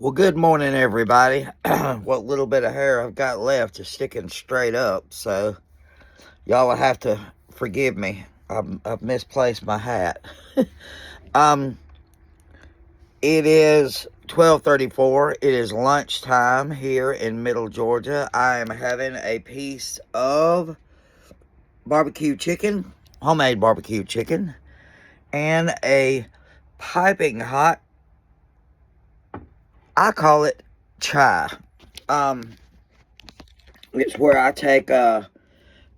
Well, good morning, everybody. What little bit of hair I've got left is sticking straight up, so y'all will have to forgive me. I've misplaced my hat. um, it is 12:34. It is lunchtime here in Middle Georgia. I am having a piece of barbecue chicken, homemade barbecue chicken, and a piping hot, I call it chai. Um, it's where I take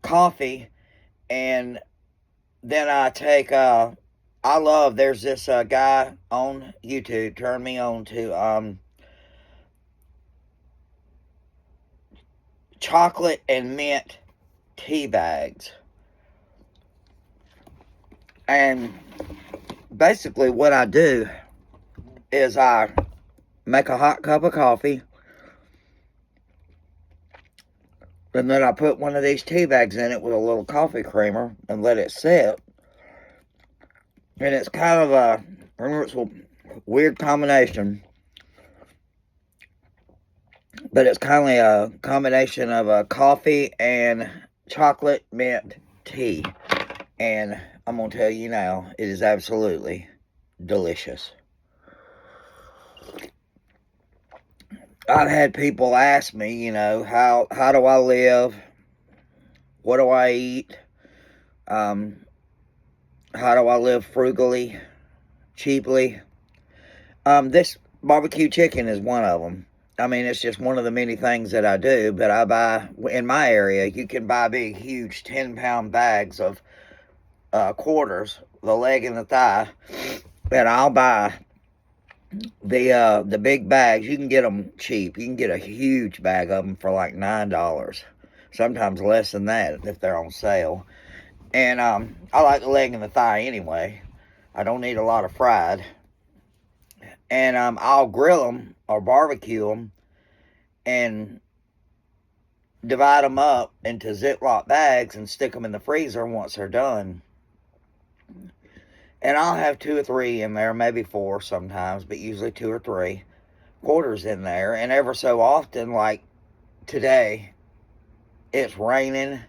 coffee, and then I take there's this guy on YouTube turned me on to chocolate and mint tea bags. And basically what I do is I make a hot cup of coffee, and then I put one of these tea bags in it with a little coffee creamer and let it sit. And it's kind of it's a weird combination, but it's kind of a combination of a coffee and chocolate mint tea. And I'm going to tell you now, it is absolutely delicious. I've had people ask me, how do I live? What do I eat? How do I live frugally, cheaply? This barbecue chicken is one of them. I mean, it's just one of the many things that I do, but I buy, in my area, you can buy big, huge 10-pound bags of quarters, the leg and the thigh, and I'll buy the big bags. You can get them cheap. You can get a huge bag of them for like $9, sometimes less than that if they're on sale. And I like the leg and the thigh anyway. I don't need a lot of fried. And I'll grill them or barbecue them and divide them up into Ziploc bags and stick them in the freezer once they're done. And I'll have 2 or 3 in there, maybe 4 sometimes, but usually 2 or 3 quarters in there. And ever so often, like today, it's raining.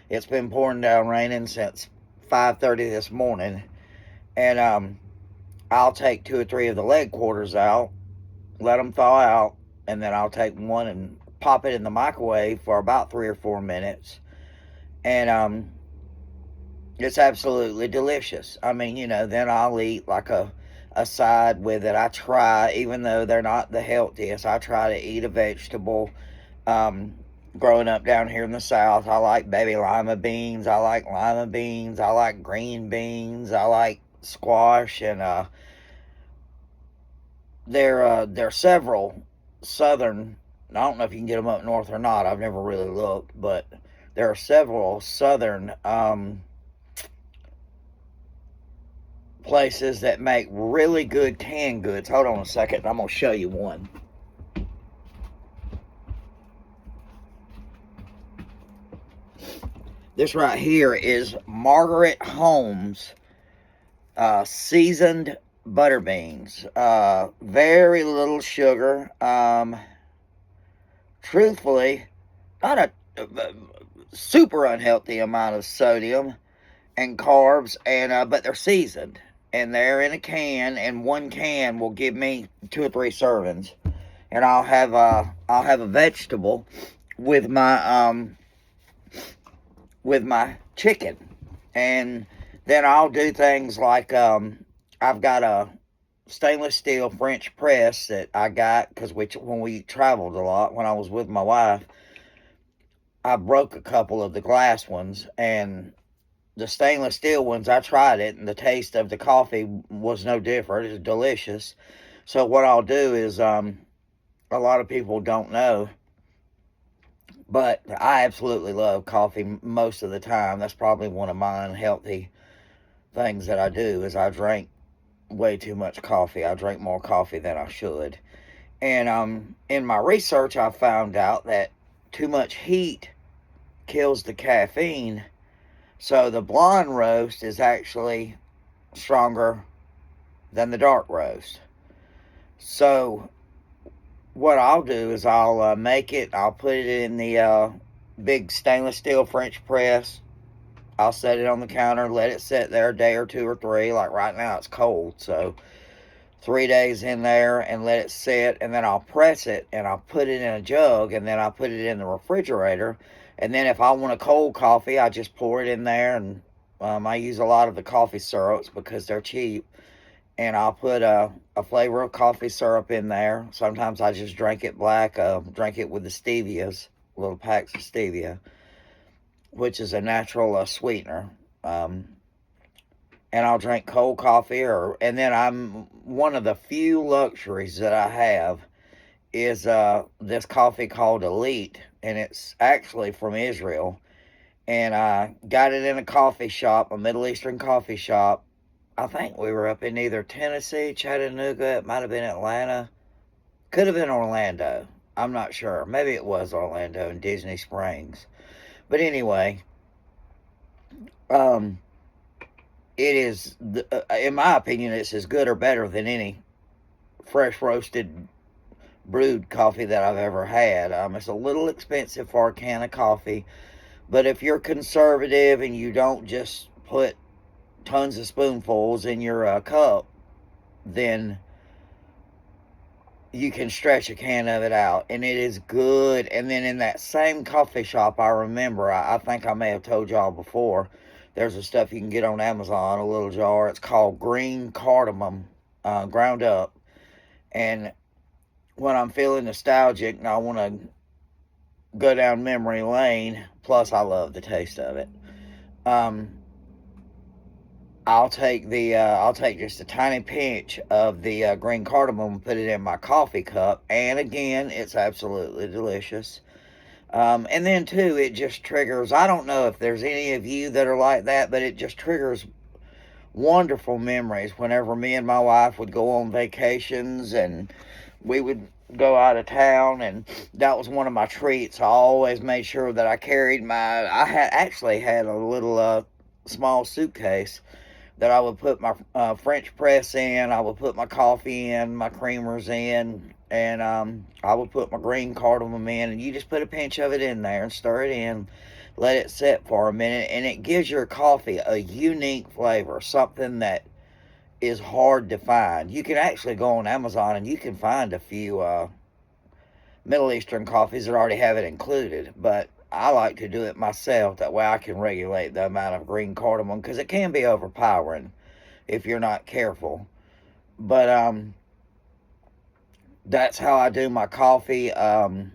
It's been pouring down raining since 5:30 this morning. And I'll take 2 or 3 of the leg quarters out, let them thaw out, and then I'll take one and pop it in the microwave for about 3 or 4 minutes. And it's absolutely delicious. I mean, then I'll eat like a side with it. I try, even though they're not the healthiest, I try to eat a vegetable. Growing up down here in the South, I like baby lima beans. I like lima beans. I like green beans. I like squash. And there are several southern, I don't know if you can get them up north or not. I've never really looked, but there are several southern places that make really good canned goods. Hold on a second, I'm going to show you one. This right here is Margaret Holmes seasoned butter beans. Very little sugar. Truthfully, not a super unhealthy amount of sodium and carbs, and but they're seasoned and they're in a can, and one can will give me 2 or 3 servings. And I'll have a vegetable with my chicken. And then I'll do things like I've got a stainless steel French press that I got because when we traveled a lot when I was with my wife, I broke a couple of the glass ones, and the stainless steel ones, I tried it, and the taste of the coffee was no different. It's delicious. So what I'll do is, a lot of people don't know, but I absolutely love coffee most of the time. That's probably one of my unhealthy things that I do, is I drink way too much coffee. I drink more coffee than I should. And in my research, I found out that too much heat kills the caffeine. So the blonde roast is actually stronger than the dark roast. So what I'll do is I'll make it. I'll put it in the big stainless steel French press. I'll set it on the counter, let it sit there a day or two or three. Like right now, it's cold, so 3 days in there and let it sit, and then I'll press it and I'll put it in a jug, and then I'll put it in the refrigerator. And then if I want a cold coffee, I just pour it in there, and I use a lot of the coffee syrups because they're cheap. And I'll put a flavor of coffee syrup in there. Sometimes I just drink it black, drink it with the stevias, little packs of stevia, which is a natural sweetener. And I'll drink cold coffee, and then I'm one of the few luxuries that I have is this coffee called Elite, and it's actually from Israel. And I got it in a coffee shop, a Middle Eastern coffee shop. I think we were up in either Tennessee, Chattanooga, it might have been Atlanta, could have been Orlando. I'm not sure. Maybe it was Orlando and Disney Springs. But anyway, it is, in my opinion, it's as good or better than any fresh roasted brewed coffee that I've ever had. It's a little expensive for a can of coffee, but if you're conservative and you don't just put tons of spoonfuls in your cup, then you can stretch a can of it out, and it is good. And then in that same coffee shop, I remember, I think I may have told y'all before, there's a stuff you can get on Amazon, a little jar. It's called green cardamom, ground up. And when I'm feeling nostalgic and I want to go down memory lane, plus I love the taste of it, I'll take just a tiny pinch of the green cardamom and put it in my coffee cup, and again, it's absolutely delicious. And then too, it just triggers, I don't know if there's any of you that are like that, but it just triggers wonderful memories whenever me and my wife would go on vacations and we would go out of town, and that was one of my treats. I always made sure that I carried I had actually had a little small suitcase that I would put my French press in, I would put my coffee in, my creamers in, and I would put my green cardamom in, and you just put a pinch of it in there and stir it in, let it sit for a minute, and it gives your coffee a unique flavor, something that is hard to find. You can actually go on Amazon and you can find a few Middle Eastern coffees that already have it included, but I like to do it myself. That way I can regulate the amount of green cardamom, because it can be overpowering if you're not careful. But that's how I do my coffee. I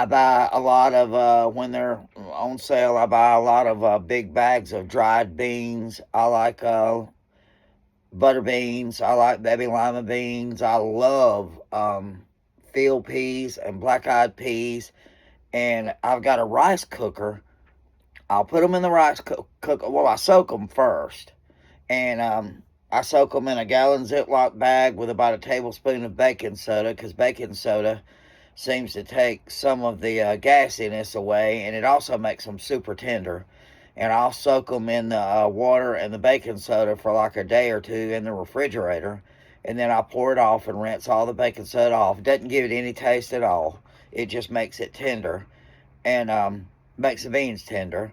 buy a lot of, when they're on sale, I buy a lot of big bags of dried beans. I like butter beans. I like baby lima beans. I love field peas and black-eyed peas. And I've got a rice cooker. I'll put them in the rice cooker. Well, I soak them first. And I soak them in a gallon Ziploc bag with about a tablespoon of baking soda, because baking soda seems to take some of the gassiness away, and it also makes them super tender. And I'll soak them in the water and the baking soda for like a day or two in the refrigerator, and then I pour it off and rinse all the baking soda off. It doesn't give it any taste at all. It just makes it tender, and makes the beans tender.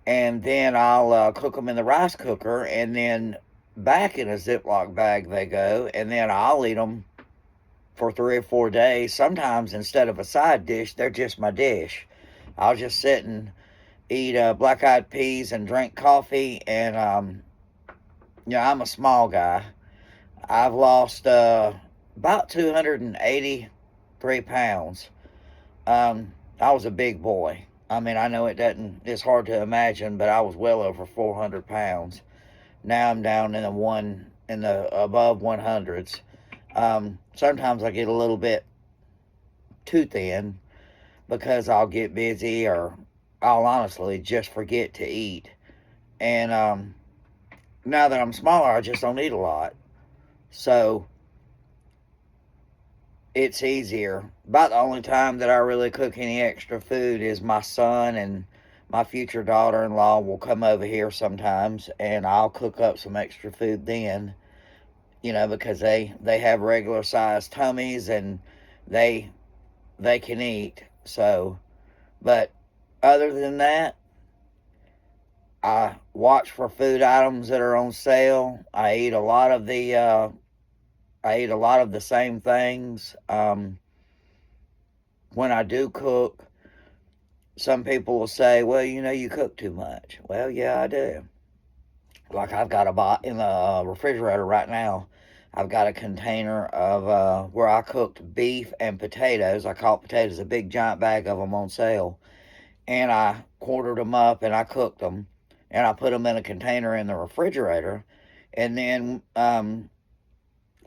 And then I'll cook them in the rice cooker, and then back in a Ziploc bag they go, and then I'll eat them for 3 or 4 days. Sometimes instead of a side dish, they're just my dish. I'll just sit and eat black-eyed peas and drink coffee. And I'm a small guy. I've lost about 283 pounds. I was a big boy. I mean, I know it's hard to imagine, but I was well over 400 pounds. Now I'm down in the above 100s. Sometimes I get a little bit too thin because I'll get busy, or I'll honestly just forget to eat. And now that I'm smaller, I just don't eat a lot. So it's easier. About the only time that I really cook any extra food is my son and my future daughter-in-law will come over here sometimes, and I'll cook up some extra food then. because they have regular sized tummies, and they they can eat. So, but other than that, I watch for food items that are on sale. I eat a lot of the same things. When I do cook, some people will say, "Well, you cook too much." Well, yeah, I do. Like, I've got a bot in the refrigerator right now. I've got a container of where I cooked beef and potatoes. I caught potatoes, a big giant bag of them on sale, and I quartered them up and I cooked them, and I put them in a container in the refrigerator, and then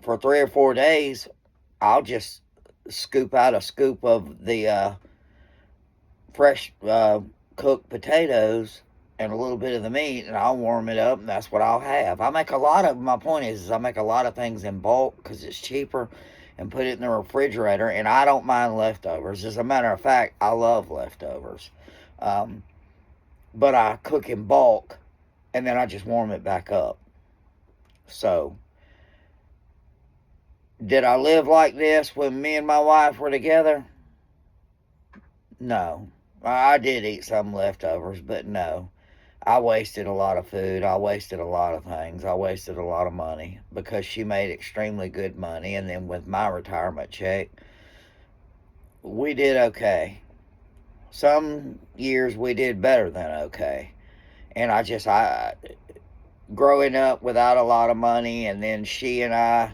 for 3 or 4 days, I'll just scoop out a scoop of the fresh cooked potatoes and a little bit of the meat, and I'll warm it up, and that's what I'll have. My point is I make a lot of things in bulk because it's cheaper, and put it in the refrigerator, and I don't mind leftovers. As a matter of fact, I love leftovers. Um, but I cook in bulk, and then I just warm it back up. So, did I live like this when me and my wife were together? No. I did eat some leftovers, but no. I wasted a lot of food. I wasted a lot of things. I wasted a lot of money because she made extremely good money. And then with my retirement check, we did okay. Some years we did better than okay. And growing up without a lot of money, and then she and I,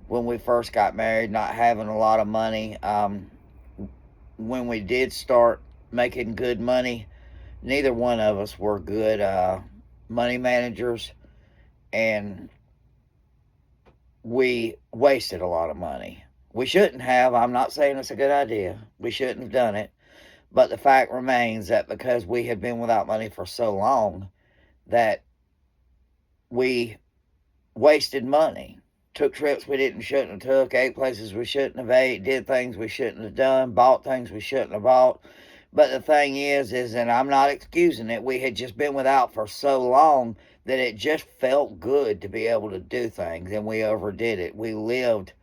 when we first got married, not having a lot of money, when we did start making good money, neither one of us were good money managers, and we wasted a lot of money. We shouldn't have. I'm not saying it's a good idea. We shouldn't have done it. But the fact remains that because we had been without money for so long, that we wasted money. Took trips we shouldn't have took, ate places we shouldn't have ate, did things we shouldn't have done, bought things we shouldn't have bought. But the thing is, and I'm not excusing it, we had just been without for so long that it just felt good to be able to do things, and we overdid it. We lived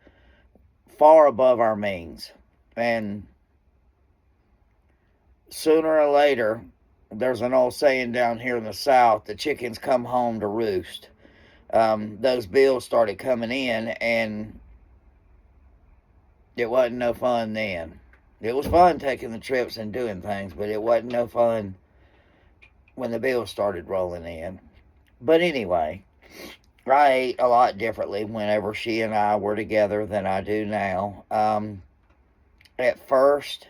far above our means. And sooner or later, there's an old saying down here in the South, the chickens come home to roost. Those bills started coming in, and it wasn't no fun then. It was fun taking the trips and doing things, but it wasn't no fun when the bills started rolling in. But anyway, I ate a lot differently whenever she and I were together than I do now. At first,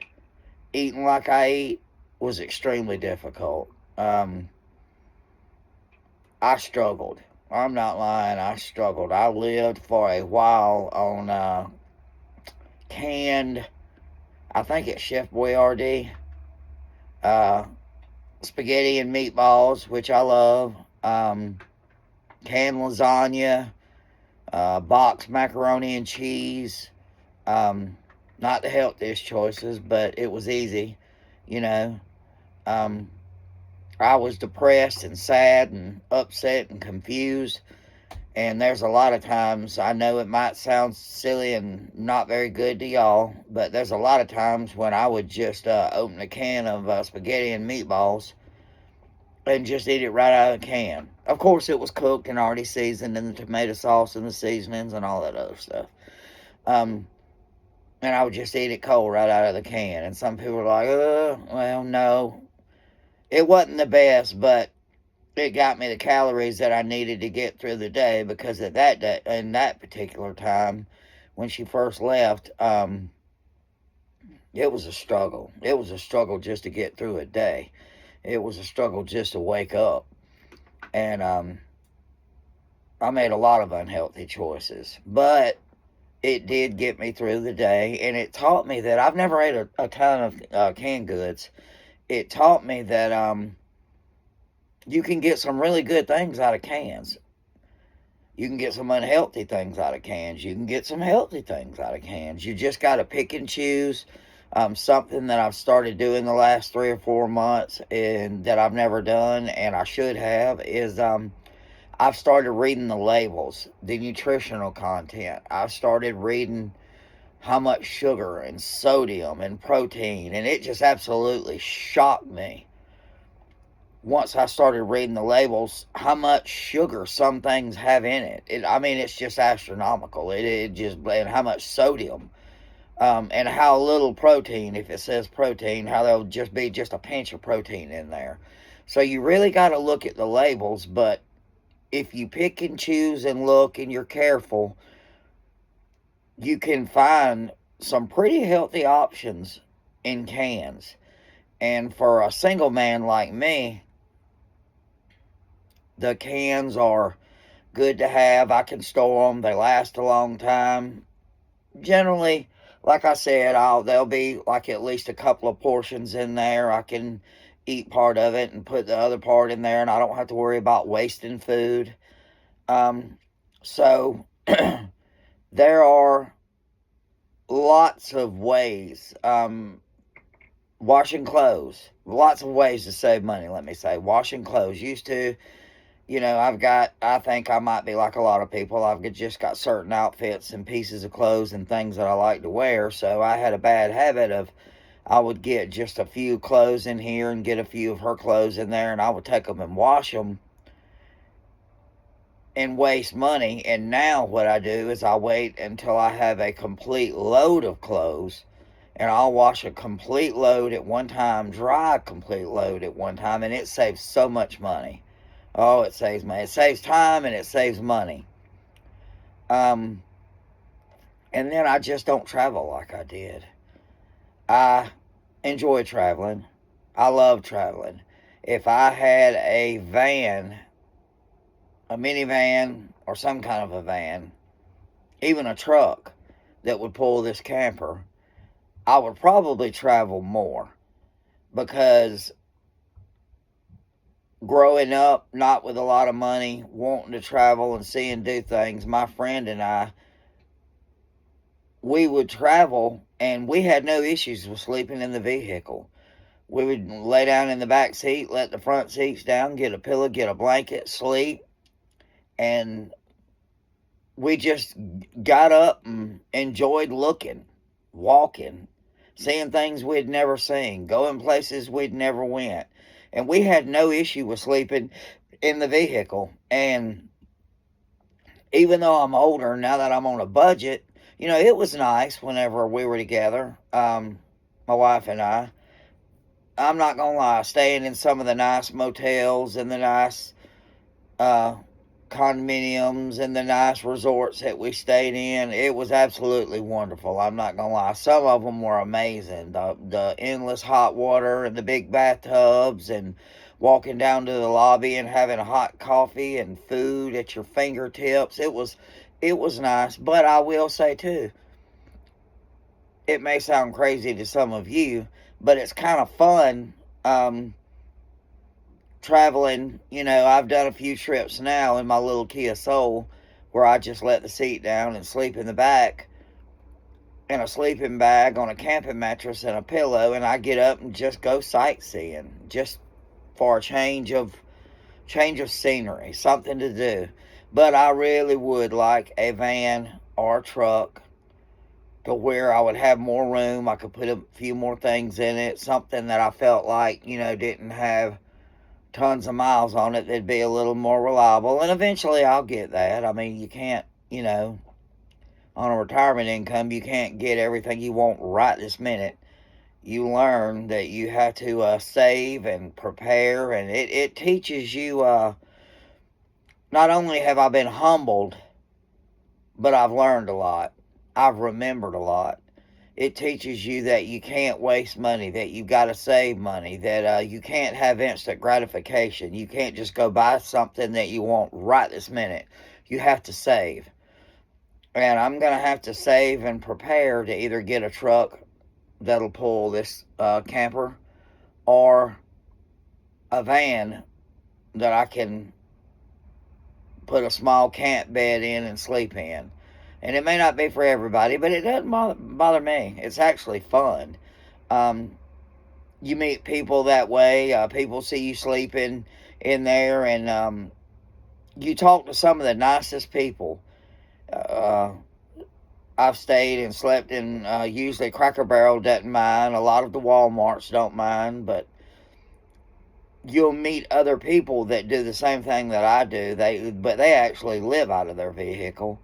eating like I eat was extremely difficult. I struggled. I'm not lying, I struggled. I lived for a while on canned, I think it's Chef Boyardee, spaghetti and meatballs, which I love, canned lasagna, boxed macaroni and cheese. Not the healthiest choices, but it was easy, you know. Um, I was depressed and sad and upset and confused. And there's a lot of times, I know it might sound silly and not very good to y'all, but there's a lot of times when I would just open a can of spaghetti and meatballs and just eat it right out of the can. Of course, it was cooked and already seasoned, and the tomato sauce and the seasonings and all that other stuff. And I would just eat it cold right out of the can. And some people were like, well, no. It wasn't the best, but it got me the calories that I needed to get through the day, because at that day, in that particular time, when she first left, it was a struggle. It was a struggle just to get through a day. It was a struggle just to wake up. And I made a lot of unhealthy choices, but it did get me through the day, and it taught me that I've never ate a ton of canned goods. It taught me that you can get some really good things out of cans. You can get some unhealthy things out of cans. You can get some healthy things out of cans. You just got to pick and choose. Something that I've started doing the last 3 or 4 months, and that I've never done, and I should have, is I I've started reading the labels, the nutritional content. I've started reading how much sugar and sodium and protein, and it just absolutely shocked me once I started reading the labels how much sugar some things have in it. I mean, it's just astronomical. It just, and how much sodium, and how little protein, if it says protein, how there'll just be just a pinch of protein in there. So you really got to look at the labels, but if you pick and choose and look and you're careful, you can find some pretty healthy options in cans. And for a single man like me, the cans are good to have. I can store them. They last a long time. Generally, like I said, there'll be like at least a couple of portions in there. I can eat part of it and put the other part in there, and I don't have to worry about wasting food. So there are lots of ways. Washing clothes, lots of ways to save money. Let me say, washing clothes used to, I think I might be like a lot of people. I've just got certain outfits and pieces of clothes and things that I like to wear. So I had a bad habit of, I would get just a few clothes in here and get a few of her clothes in there, and I would take them and wash them and waste money. And now what I do is I wait until I have a complete load of clothes, and I'll wash a complete load at one time, dry a complete load at one time, and it saves so much money. Oh, it saves money. It saves time and it saves money. And then I just don't travel like I did. I enjoy traveling. I love traveling. If I had a van, a minivan, or some kind of a van, even a truck that would pull this camper, I would probably travel more, because growing up, not with a lot of money, wanting to travel and see and do things, my friend and I, we would travel and we had no issues with sleeping in the vehicle. We would lay down in the back seat, let the front seats down, get a pillow, get a blanket, sleep, and we just got up and enjoyed looking, walking, seeing things we'd never seen, going places we'd never went. And we had no issue with sleeping in the vehicle. And even though I'm older, now that I'm on a budget, it was nice whenever we were together, my wife and I. I'm not going to lie, staying in some of the nice motels and the nice uh, condominiums and the nice resorts that we stayed in, it was absolutely wonderful. I'm not gonna lie, some of them were amazing. The endless hot water and the big bathtubs, and walking down to the lobby and having a hot coffee and food at your fingertips, it was nice. But I will say too, it may sound crazy to some of you, but it's kind of fun traveling. I've done a few trips now in my little Kia Soul where I just let the seat down and sleep in the back in a sleeping bag on a camping mattress and a pillow, and I get up and just go sightseeing, just for a change of scenery, something to do. But I really would like a van or a truck to where I would have more room. I could put a few more things in it, something that I felt like, didn't have tons of miles on it, that'd be a little more reliable. And eventually I'll get that. I mean, you can't, on a retirement income, you can't get everything you want right this minute. You learn that you have to save and prepare, and it teaches you, not only have I been humbled, but I've learned a lot. I've remembered a lot. It teaches you that you can't waste money, that you got to save money, that you can't have instant gratification. You can't just go buy something that you want right this minute. You have to save. And I'm going to have to save and prepare to either get a truck that'll pull this camper, or a van that I can put a small camp bed in and sleep in. And it may not be for everybody, but it doesn't bother me. It's actually fun. You meet people that way. People see you sleeping in there, and you talk to some of the nicest people. Uh, I've stayed and slept in, usually Cracker Barrel doesn't mind. A lot of the Walmarts don't mind, but you'll meet other people that do the same thing that I do. But they actually live out of their vehicle.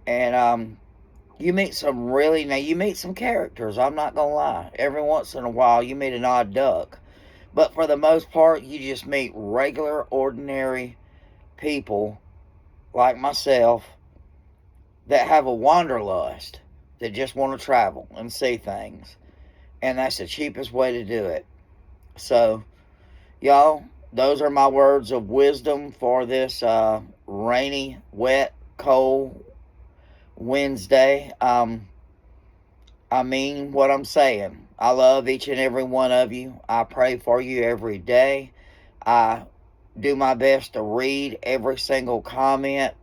And you meet you meet some characters, I'm not going to lie. Every once in a while, you meet an odd duck. But for the most part, you just meet regular, ordinary people like myself that have a wanderlust, that just want to travel and see things. And that's the cheapest way to do it. So, y'all, those are my words of wisdom for this rainy, wet, cold Wednesday. I mean what I'm saying. I love each and every one of you. I pray for you every day. I do my best to read every single comment.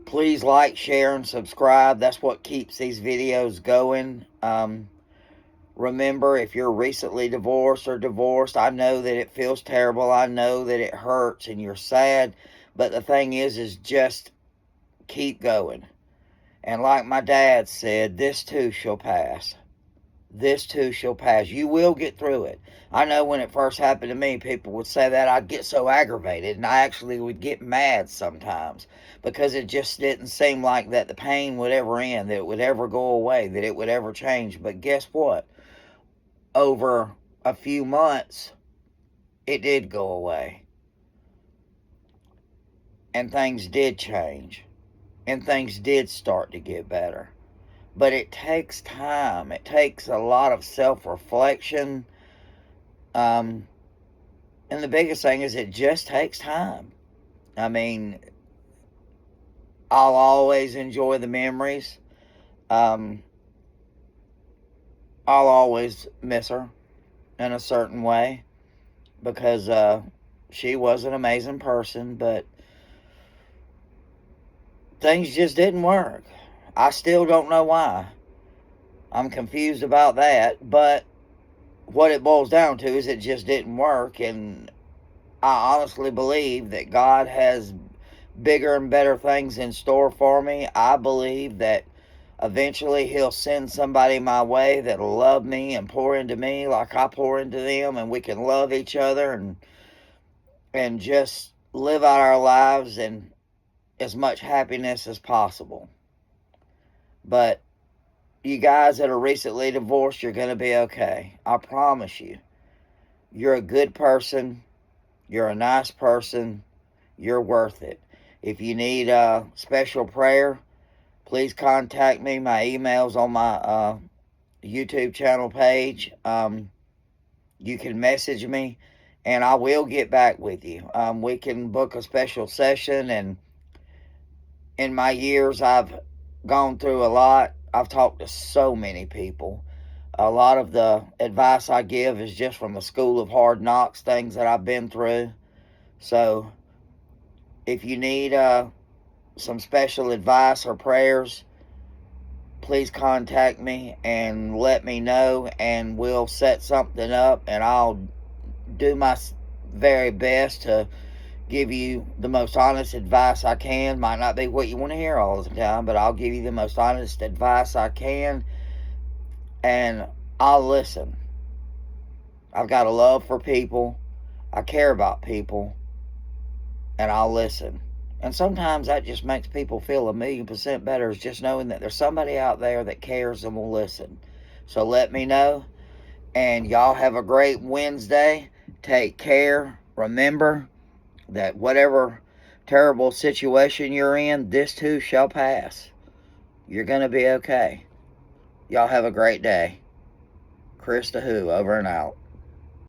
Please like, share, and subscribe. That's what keeps these videos going. Remember, if you're recently divorced or divorced, I know that it feels terrible. I know that it hurts and you're sad. But the thing is just keep going. And like my dad said, this too shall pass. This too shall pass. You will get through it. I know when it first happened to me, people would say that. I'd get so aggravated, and I actually would get mad sometimes because it just didn't seem like that the pain would ever end, that it would ever go away, that it would ever change. But guess what? Over a few months, it did go away. And things did change. And things did start to get better. But it takes time. It takes a lot of self-reflection. And the biggest thing is it just takes time. I mean, I'll always enjoy the memories. I'll always miss her in a certain way because she was an amazing person, but things just didn't work. I still don't know why. I'm confused about that, but what it boils down to is it just didn't work, and I honestly believe that God has bigger and better things in store for me. I believe that eventually He'll send somebody my way that'll love me and pour into me like I pour into them, and we can love each other and just live out our lives in as much happiness as possible. But you guys that are recently divorced, you're going to be okay. I promise you. You're a good person. You're a nice person. You're worth it. If you need a special prayer, please contact me. My email's on my YouTube channel page. You can message me, and I will get back with you. We can book a special session, and in my years, I've gone through a lot. I've talked to so many people. A lot of the advice I give is just from the school of hard knocks, things that I've been through. So if you need some special advice or prayers, please contact me and let me know, and we'll set something up, and I'll do my very best to give you the most honest advice I can. Might not be what you want to hear all the time, but I'll give you the most honest advice I can, and I'll listen. I've got a love for people. I care about people, and I'll listen. And sometimes that just makes people feel 1,000,000% better, is just knowing that there's somebody out there that cares and will listen. So let me know, and y'all have a great Wednesday. Take care. Remember that whatever terrible situation you're in, this too shall pass. You're going to be okay. Y'all have a great day. Chris the Who, over and out.